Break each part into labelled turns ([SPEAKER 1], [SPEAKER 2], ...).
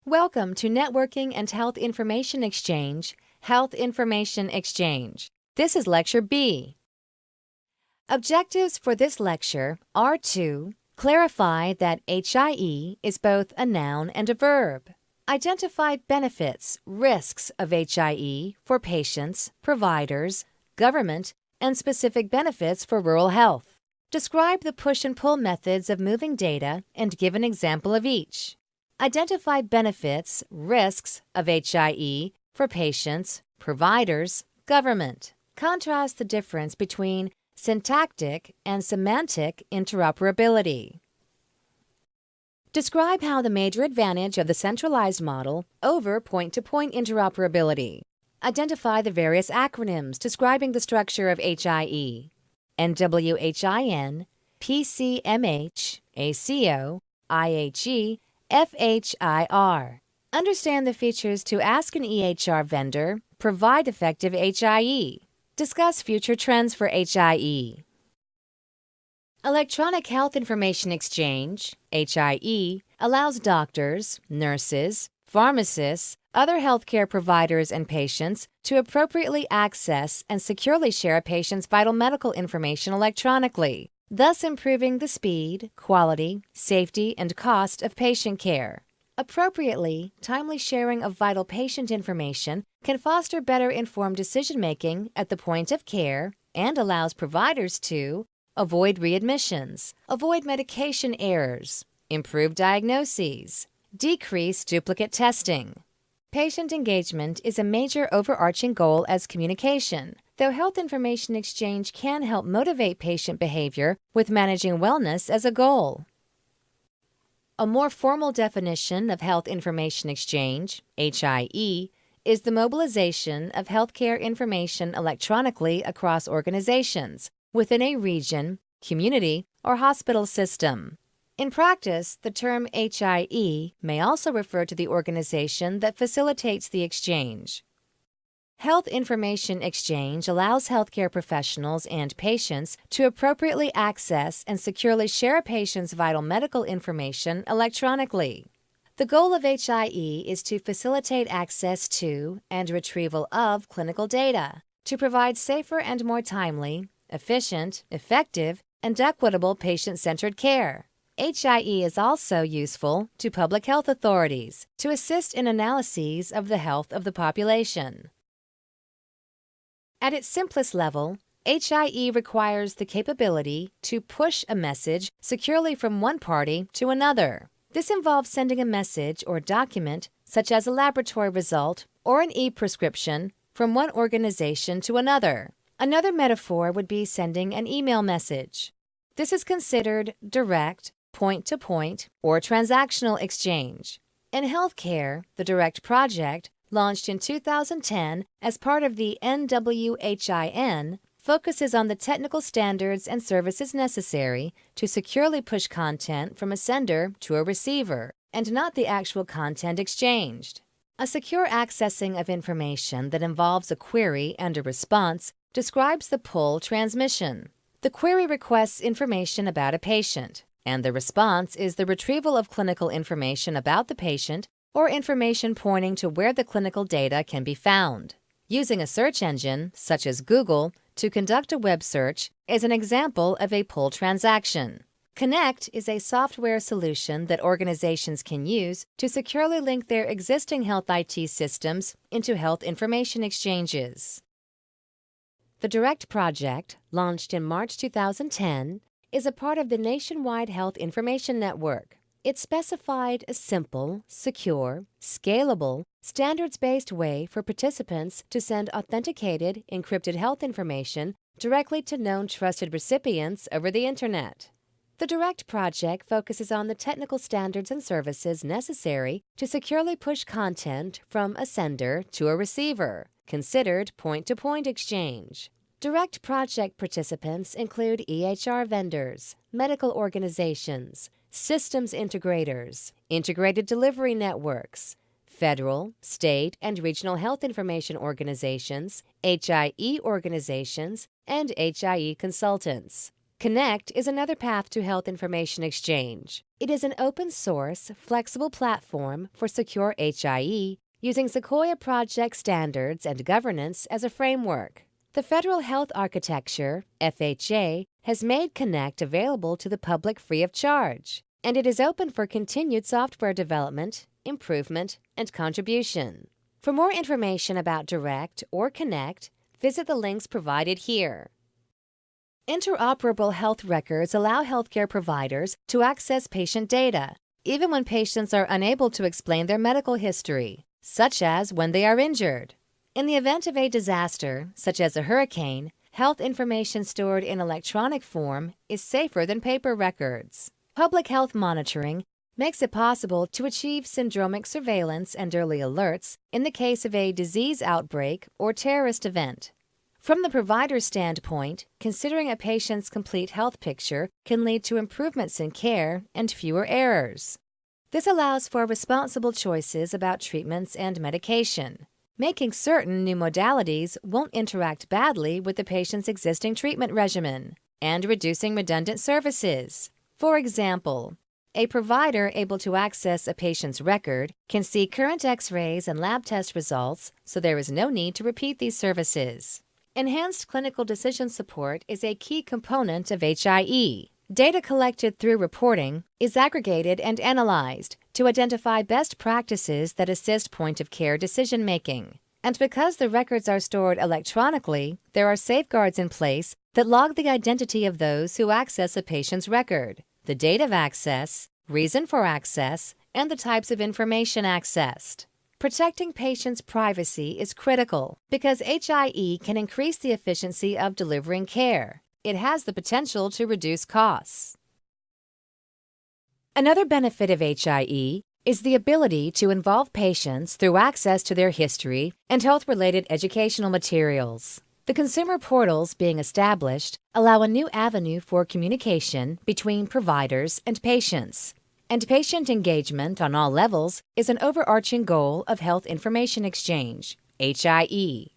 [SPEAKER 1] Welcome to Networking and Health Information Exchange, Health Information Exchange. This is Lecture B. Objectives for this lecture are to clarify that HIE is both a noun and a verb, identify benefits, risks of HIE for patients, providers, government, and specific benefits for rural health. Describe the push and pull methods of moving data and give an example of each. Identify benefits, risks of HIE for patients, providers, government. Contrast the difference between syntactic and semantic interoperability. Describe how the major advantage of the centralized model over point-to-point interoperability. Identify the various acronyms describing the structure of HIE: NWHIN, PCMH, ACO, IHE, FHIR. Understand the features to ask an EHR vendor, provide effective HIE. Discuss future trends for HIE. Electronic Health Information Exchange, HIE, allows doctors, nurses, pharmacists, other healthcare providers, and patients to appropriately access and securely share a patient's vital medical information electronically, thus improving the speed, quality, safety, and cost of patient care. Appropriately, timely sharing of vital patient information can foster better informed decision-making at the point of care and allows providers to avoid readmissions, avoid medication errors, improve diagnoses, decrease duplicate testing. Patient engagement is a major overarching goal as communication, though health information exchange can help motivate patient behavior with managing wellness as a goal. A more formal definition of health information exchange, HIE, is the mobilization of healthcare information electronically across organizations within a region, community, or hospital system. In practice, the term HIE may also refer to the organization that facilitates the exchange. Health information exchange allows healthcare professionals and patients to appropriately access and securely share a patient's vital medical information electronically. The goal of HIE is to facilitate access to and retrieval of clinical data, to provide safer and more timely, efficient, effective, and equitable patient-centered care. HIE is also useful to public health authorities to assist in analyses of the health of the population. At its simplest level, HIE requires the capability to push a message securely from one party to another. This involves sending a message or document, such as a laboratory result or an e-prescription, from one organization to another. Another metaphor would be sending an email message. This is considered direct, point-to-point, or transactional exchange. In healthcare, the DIRECT project, launched in 2010 as part of the NWHIN, focuses on the technical standards and services necessary to securely push content from a sender to a receiver, and not the actual content exchanged. A secure accessing of information that involves a query and a response describes the pull transmission. The query requests information about a patient, and the response is the retrieval of clinical information about the patient or information pointing to where the clinical data can be found. Using a search engine, such as Google, to conduct a web search is an example of a pull transaction. Connect is a software solution that organizations can use to securely link their existing health IT systems into health information exchanges. The DIRECT project, launched in March 2010, is a part of the nationwide Health Information Network. It specified a simple, secure, scalable, standards-based way for participants to send authenticated, encrypted health information directly to known trusted recipients over the Internet. The DIRECT project focuses on the technical standards and services necessary to securely push content from a sender to a receiver, considered point-to-point exchange. DIRECT project participants include EHR vendors, medical organizations, systems integrators, integrated delivery networks, federal, state, and regional health information organizations, HIE organizations, and HIE consultants. Connect is another path to health information exchange. It is an open-source, flexible platform for secure HIE using Sequoia Project standards and governance as a framework. The Federal Health Architecture, FHA, has made Connect available to the public free of charge, and it is open for continued software development, improvement, and contribution. For more information about Direct or Connect, visit the links provided here. Interoperable health records allow healthcare providers to access patient data, even when patients are unable to explain their medical history, such as when they are injured. In the event of a disaster, such as a hurricane, health information stored in electronic form is safer than paper records. Public health monitoring makes it possible to achieve syndromic surveillance and early alerts in the case of a disease outbreak or terrorist event. From the provider's standpoint, considering a patient's complete health picture can lead to improvements in care and fewer errors. This allows for responsible choices about treatments and medication, making certain new modalities won't interact badly with the patient's existing treatment regimen, and reducing redundant services. For example, a provider able to access a patient's record can see current X-rays and lab test results, so there is no need to repeat these services. Enhanced clinical decision support is a key component of HIE. Data collected through reporting is aggregated and analyzed to identify best practices that assist point-of-care decision-making. And because the records are stored electronically, there are safeguards in place that log the identity of those who access a patient's record, the date of access, reason for access, and the types of information accessed. Protecting patients' privacy is critical because HIE can increase the efficiency of delivering care. It has the potential to reduce costs. Another benefit of HIE is the ability to involve patients through access to their history and health-related educational materials. The consumer portals being established allow a new avenue for communication between providers and patients. And patient engagement on all levels is an overarching goal of health information exchange, HIE.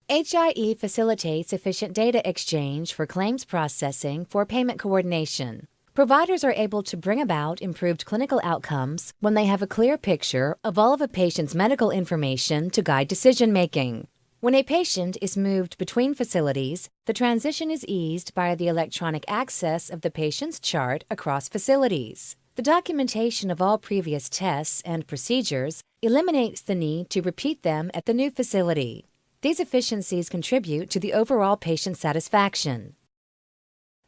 [SPEAKER 1] HIE facilitates efficient data exchange for claims processing for payment coordination. Providers are able to bring about improved clinical outcomes when they have a clear picture of all of a patient's medical information to guide decision-making. When a patient is moved between facilities, the transition is eased by the electronic access of the patient's chart across facilities. The documentation of all previous tests and procedures eliminates the need to repeat them at the new facility. These efficiencies contribute to the overall patient satisfaction.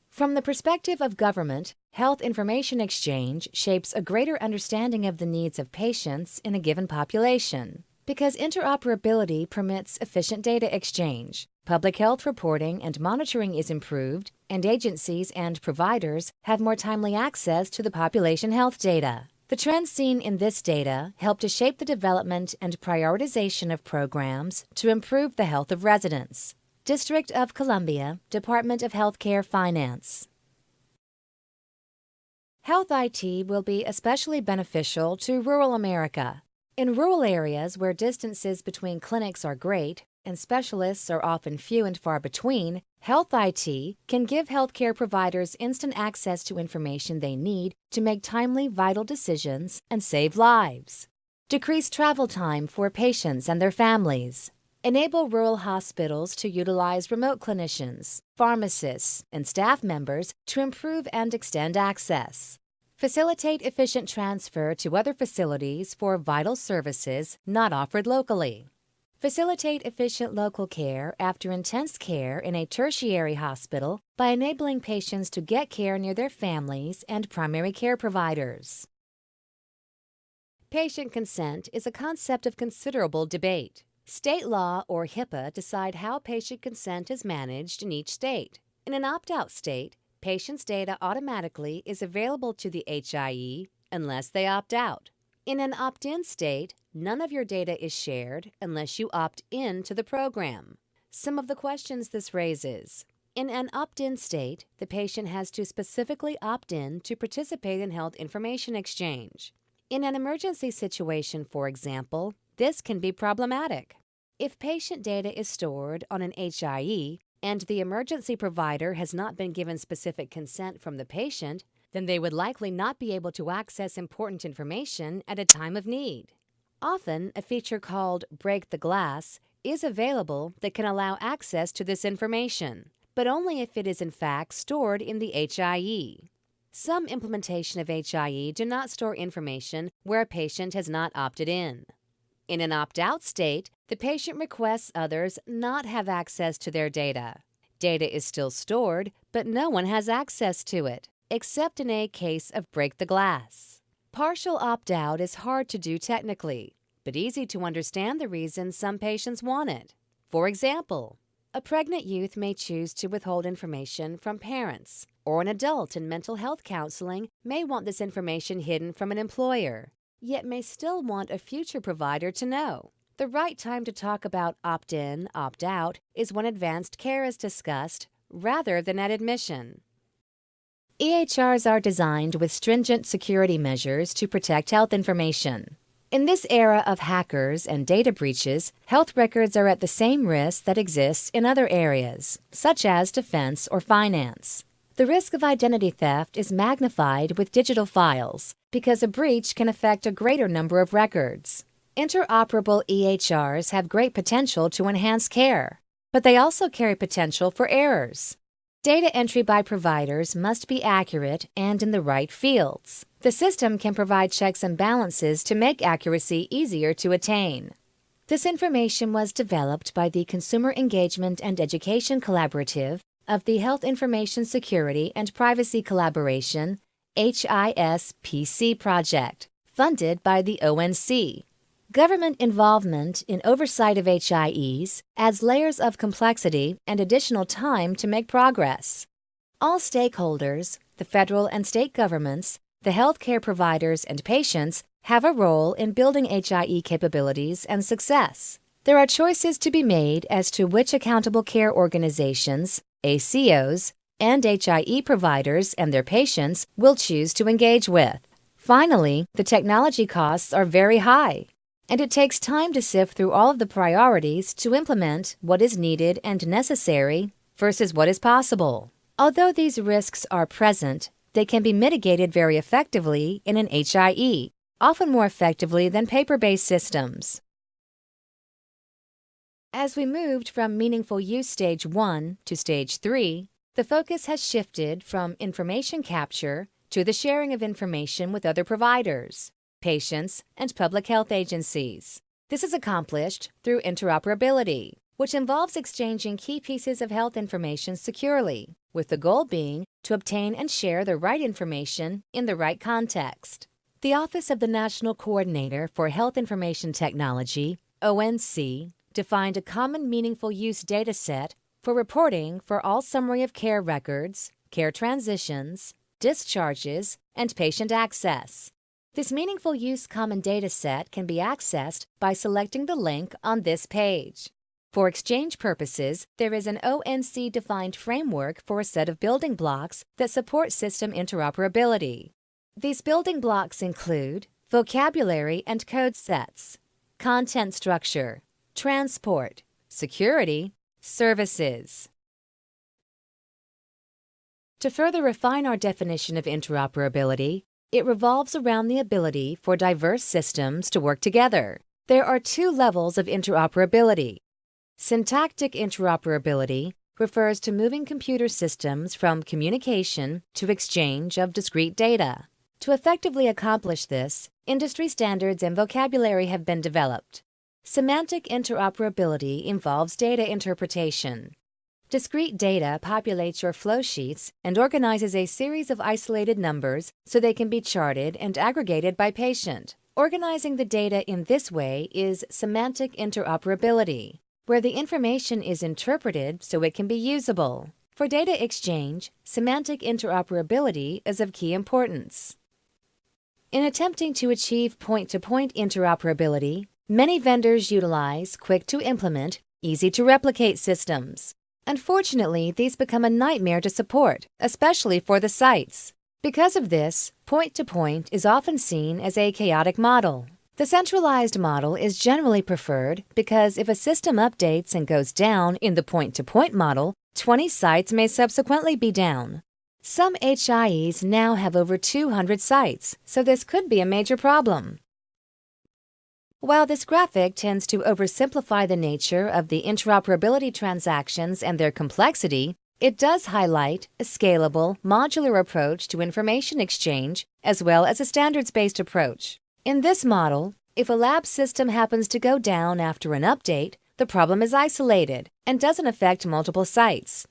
[SPEAKER 1] From the perspective of government, health information exchange shapes a greater understanding of the needs of patients in a given population. Because interoperability permits efficient data exchange, public health reporting and monitoring is improved, and agencies and providers have more timely access to the population health data. The trends seen in this data help to shape the development and prioritization of programs to improve the health of residents. District of Columbia, Department of Healthcare Finance. Health IT will be especially beneficial to rural America. In rural areas where distances between clinics are great and specialists are often few and far between, Health IT can give healthcare providers instant access to information they need to make timely, vital decisions and save lives. Decrease travel time for patients and their families. Enable rural hospitals to utilize remote clinicians, pharmacists, and staff members to improve and extend access. Facilitate efficient transfer to other facilities for vital services not offered locally. Facilitate efficient local care after intense care in a tertiary hospital by enabling patients to get care near their families and primary care providers. Patient consent is a concept of considerable debate. State law or HIPAA decide how patient consent is managed in each state. In an opt-out state, patients' data automatically is available to the HIE unless they opt out. In an opt-in state, none of your data is shared unless you opt in to the program. Some of the questions this raises. In an opt-in state, the patient has to specifically opt in to participate in health information exchange. In an emergency situation, for example, this can be problematic. If patient data is stored on an HIE, and the emergency provider has not been given specific consent from the patient, then they would likely not be able to access important information at a time of need. Often, a feature called Break the Glass is available that can allow access to this information, but only if it is in fact stored in the HIE. Some implementation of HIE do not store information where a patient has not opted in. In an opt-out state, the patient requests others not have access to their data. Data is still stored, but no one has access to it, except in a case of break the glass. Partial opt-out is hard to do technically, but easy to understand the reasons some patients want it. For example, a pregnant youth may choose to withhold information from parents, or an adult in mental health counseling may want this information hidden from an employer, yet may still want a future provider to know. The right time to talk about opt-in, opt-out is when advanced care is discussed, rather than at admission. EHRs are designed with stringent security measures to protect health information. In this era of hackers and data breaches, health records are at the same risk that exists in other areas, such as defense or finance. The risk of identity theft is magnified with digital files because a breach can affect a greater number of records. Interoperable EHRs have great potential to enhance care, but they also carry potential for errors. Data entry by providers must be accurate and in the right fields. The system can provide checks and balances to make accuracy easier to attain. This information was developed by the Consumer Engagement and Education Collaborative of the Health Information Security and Privacy Collaboration HISPC project, funded by the ONC. Government involvement in oversight of HIEs adds layers of complexity and additional time to make progress. All stakeholders, the federal and state governments, the healthcare providers, and patients have a role in building HIE capabilities and success. There are choices to be made as to which accountable care organizations, ACOs, and HIE providers and their patients will choose to engage with. Finally, the technology costs are very high, and it takes time to sift through all of the priorities to implement what is needed and necessary versus what is possible. Although these risks are present, they can be mitigated very effectively in an HIE, often more effectively than paper-based systems. As we moved from Meaningful Use Stage 1 to Stage 3, the focus has shifted from information capture to the sharing of information with other providers, patients, and public health agencies. This is accomplished through interoperability, which involves exchanging key pieces of health information securely, with the goal being to obtain and share the right information in the right context. The Office of the National Coordinator for Health Information Technology, ONC, defined a common meaningful use dataset for reporting for all summary of care records, care transitions, discharges, and patient access. This meaningful use common dataset can be accessed by selecting the link on this page. For exchange purposes, there is an ONC-defined framework for a set of building blocks that support system interoperability. These building blocks include vocabulary and code sets, content structure, transport, security, services. To further refine our definition of interoperability, it revolves around the ability for diverse systems to work together. There are two levels of interoperability. Syntactic interoperability refers to moving computer systems from communication to exchange of discrete data. To effectively accomplish this, industry standards and vocabulary have been developed. Semantic interoperability involves data interpretation. Discrete data populates your flow sheets and organizes a series of isolated numbers so they can be charted and aggregated by patient. Organizing the data in this way is semantic interoperability, where the information is interpreted so it can be usable. For data exchange, semantic interoperability is of key importance. In attempting to achieve point-to-point interoperability, many vendors utilize quick-to-implement, easy-to-replicate systems. Unfortunately, these become a nightmare to support, especially for the sites. Because of this, point-to-point is often seen as a chaotic model. The centralized model is generally preferred because if a system updates and goes down in the point-to-point model, 20 sites may subsequently be down. Some HIEs now have over 200 sites, so this could be a major problem. While this graphic tends to oversimplify the nature of the interoperability transactions and their complexity, it does highlight a scalable, modular approach to information exchange as well as a standards-based approach. In this model, if a lab system happens to go down after an update, the problem is isolated and doesn't affect multiple sites.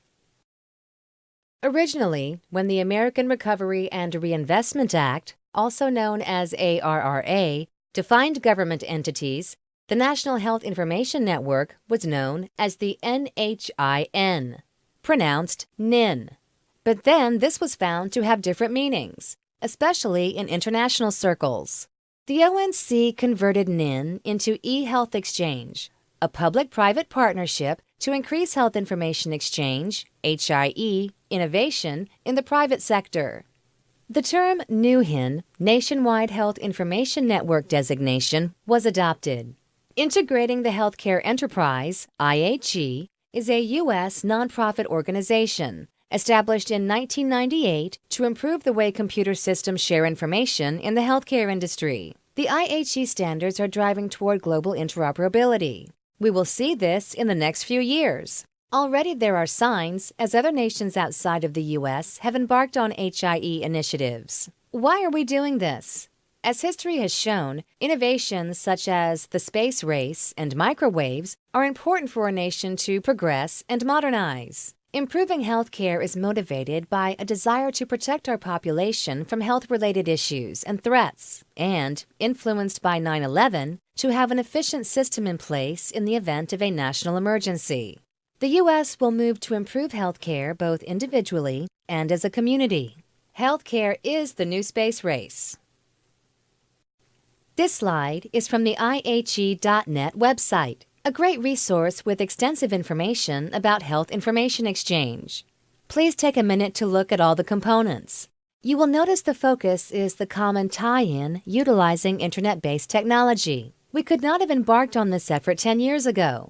[SPEAKER 1] Originally, when the American Recovery and Reinvestment Act, also known as ARRA, defined government entities, the National Health Information Network was known as the NHIN, pronounced NIN. But then this was found to have different meanings, especially in international circles. The ONC converted NIN into eHealth Exchange, a public-private partnership to increase health information exchange, HIE, innovation in the private sector. The term NUHIN, Nationwide Health Information Network designation, was adopted. Integrating the Healthcare Enterprise, IHE, is a U.S. nonprofit organization established in 1998 to improve the way computer systems share information in the healthcare industry. The IHE standards are driving toward global interoperability. We will see this in the next few years. Already there are signs as other nations outside of the U.S. have embarked on HIE initiatives. Why are we doing this? As history has shown, innovations such as the space race and microwaves are important for a nation to progress and modernize. Improving healthcare is motivated by a desire to protect our population from health-related issues and threats, and, influenced by 9/11, to have an efficient system in place in the event of a national emergency. The U.S. will move to improve healthcare both individually and as a community. Healthcare is the new space race. This slide is from the IHE.net website, a great resource with extensive information about health information exchange. Please take a minute to look at all the components. You will notice the focus is the common tie-in utilizing internet-based technology. We could not have embarked on this effort 10 years ago.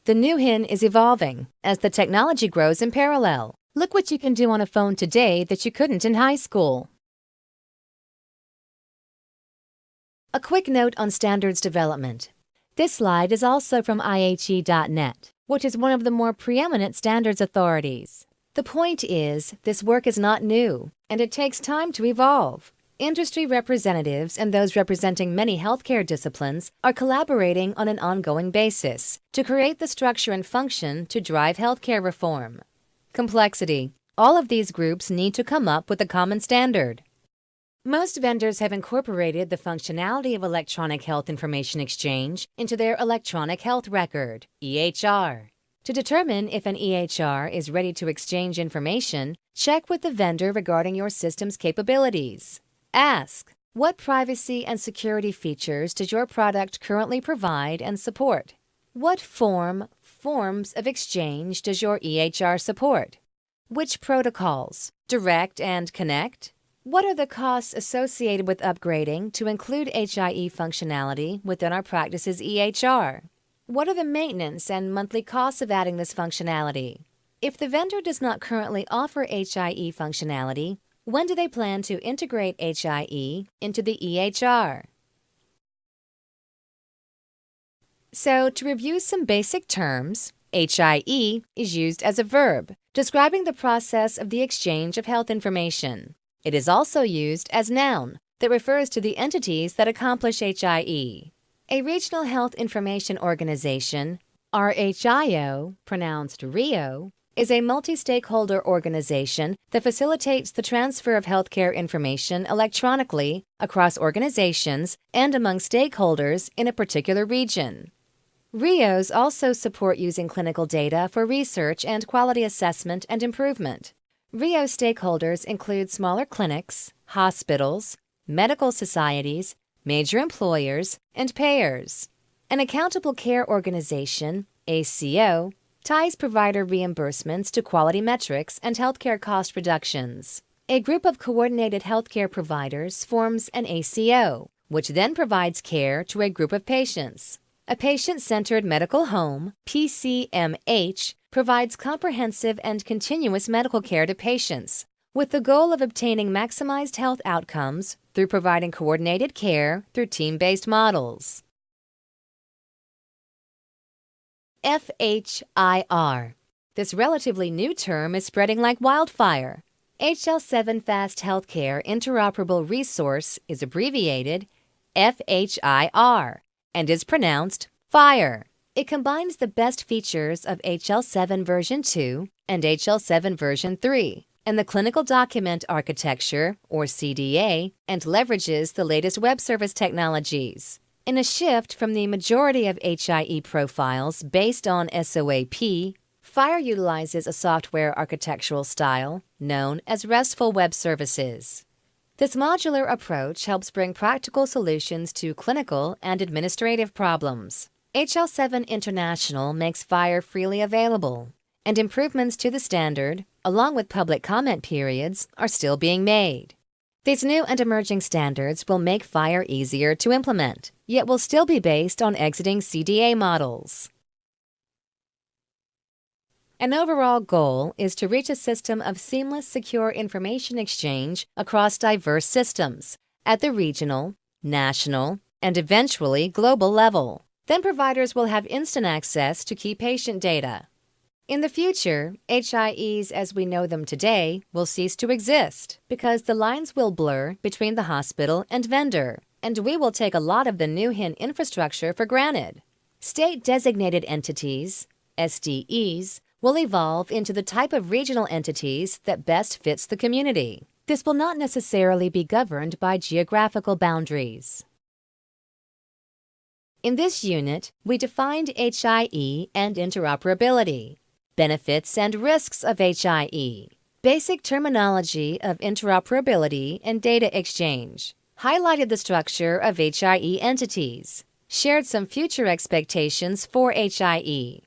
[SPEAKER 1] The NUHIN is evolving as the technology grows in parallel. Look what you can do on a phone today that you couldn't in high school. A quick note on standards development. This slide is also from IHE.net, which is one of the more preeminent standards authorities. The point is, this work is not new, and it takes time to evolve. Industry representatives and those representing many healthcare disciplines are collaborating on an ongoing basis to create the structure and function to drive healthcare reform. Complexity. All of these groups need to come up with a common standard. Most vendors have incorporated the functionality of electronic health information exchange into their electronic health record, EHR. To determine if an EHR is ready to exchange information, check with the vendor regarding your system's capabilities. Ask, what privacy and security features does your product currently provide and support? What forms of exchange does your EHR support? Which protocols, direct and connect? What are the costs associated with upgrading to include HIE functionality within our practice's EHR? What are the maintenance and monthly costs of adding this functionality? If the vendor does not currently offer HIE functionality, when do they plan to integrate HIE into the EHR? So, to review some basic terms, HIE is used as a verb, describing the process of the exchange of health information. It is also used as noun that refers to the entities that accomplish HIE. A Regional Health Information Organization, RHIO, pronounced RIO, is a multi-stakeholder organization that facilitates the transfer of healthcare information electronically across organizations and among stakeholders in a particular region. RIOs also support using clinical data for research and quality assessment and improvement. RIO stakeholders include smaller clinics, hospitals, medical societies, major employers, and payers. An accountable care organization, ACO, ties provider reimbursements to quality metrics and healthcare cost reductions. A group of coordinated healthcare providers forms an ACO, which then provides care to a group of patients. A patient-centered medical home, PCMH, provides comprehensive and continuous medical care to patients, with the goal of obtaining maximized health outcomes through providing coordinated care through team-based models. FHIR. This relatively new term is spreading like wildfire. HL7 Fast Healthcare Interoperable Resource is abbreviated FHIR and is pronounced FIRE. It combines the best features of HL7 version 2 and HL7 version 3 and the Clinical Document Architecture, or CDA, and leverages the latest web service technologies. In a shift from the majority of HIE profiles based on SOAP, FIRE utilizes a software architectural style known as RESTful Web Services. This modular approach helps bring practical solutions to clinical and administrative problems. HL7 International makes FIRE freely available, and improvements to the standard, along with public comment periods, are still being made. These new and emerging standards will make FIRE easier to implement, yet will still be based on exiting CDA models. An overall goal is to reach a system of seamless, secure information exchange across diverse systems at the regional, national, and eventually global level. Then providers will have instant access to key patient data. In the future, HIEs as we know them today will cease to exist because the lines will blur between the hospital and vendor, and we will take a lot of the new HIN infrastructure for granted. State-designated entities, SDEs, will evolve into the type of regional entities that best fits the community. This will not necessarily be governed by geographical boundaries. In this unit, we defined HIE and interoperability, benefits and risks of HIE, basic terminology of interoperability and data exchange, highlighted the structure of HIE entities, shared some future expectations for HIE,